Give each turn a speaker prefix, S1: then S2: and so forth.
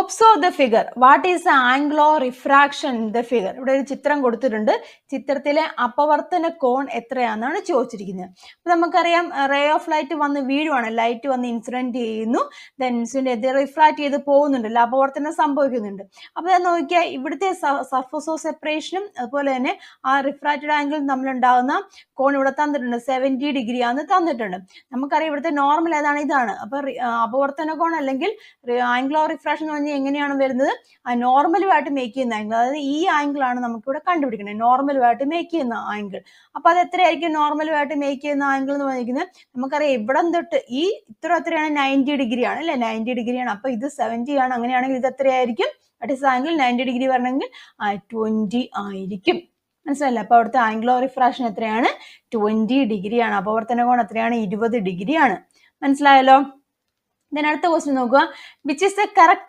S1: Observe the figure. What is the angle of refraction in the figure? ഇവിടെ ഒരു ചിത്രം കൊടുത്തിട്ടുണ്ട്. ചിത്രത്തിലെ അപവർത്തന കോൺ എത്രയാണെന്നാണ് ചോദിച്ചിരിക്കുന്നത്. അപ്പൊ നമുക്കറിയാം റേ ഓഫ് ലൈറ്റ് വന്ന് വീഴുവാണ്, ലൈറ്റ് വന്ന് ഇൻസിഡന്റ് ചെയ്യുന്നു, ദെൻ ഇൻസിഡന്റ് റിഫ്രാക്ട് ചെയ്ത് പോകുന്നുണ്ടല്ലോ, അപവർത്തനം സംഭവിക്കുന്നുണ്ട്. അപ്പൊ നോക്കിയാൽ ഇവിടുത്തെ സർഫസ് ഓഫ് സെപ്പറേഷനും അതുപോലെ തന്നെ ആ റിഫ്രാക്റ്റഡ് ആംഗിളും തമ്മിലുണ്ടാകുന്ന കോൺ ഇവിടെ തന്നിട്ടുണ്ട്, 70 ഡിഗ്രി ആണെന്ന് തന്നിട്ടുണ്ട്. നമുക്കറിയാം ഇവിടുത്തെ നോർമൽ ഏതാണ്? ഇതാണ്. അപ്പൊ അപവർത്തന കോൺ അല്ലെങ്കിൽ ആംഗിൾ ഓഫ് റിഫ്രാക്ഷൻ എന്ന് പറഞ്ഞാൽ എങ്ങനെയാണ് വരുന്നത്? ആ നോർമലുമായിട്ട് മേക്ക് ചെയ്യുന്ന ആംഗിൾ, അതായത് ഈ ആംഗിൾ ആണ് നമുക്കിവിടെ കണ്ടുപിടിക്കുന്നത്, നോർമലുമായിട്ട് മേക്ക് ചെയ്യുന്ന ആംഗിൾ. അപ്പൊ അത് എത്രയായിരിക്കും നോർമലുമായിട്ട് മേക്ക് ചെയ്യുന്ന ആംഗിൾ എന്ന് പറഞ്ഞിരിക്കുന്നത്? നമുക്കറിയാം ഇവിടെ തൊട്ട് ഈ എത്രയാണ്? 90 ഡിഗ്രി ആണ് അല്ലെ? 90 ഡിഗ്രിയാണ്. അപ്പൊ ഇത് 70 ആണ്. അങ്ങനെയാണെങ്കിൽ ഇത് എത്രയായിരിക്കും? ദാറ്റ് ഈസ് ആംഗിൾ 90 ഡിഗ്രി വരണമെങ്കിൽ 20 ആയിരിക്കും. മനസ്സിലല്ലേ? അപ്പൊ അവിടുത്തെ ആംഗിൾ ഓഫ് റിഫ്രാക്ഷൻ എത്രയാണ്? 20 ഡിഗ്രിയാണ്. അപവർത്തന കോൺ എത്രയാണ്? 20 ഡിഗ്രിയാണ്. മനസ്സിലായല്ലോ? അടുത്ത ക്വസ്റ്റ്യൻ നോക്കുക. Which is the correct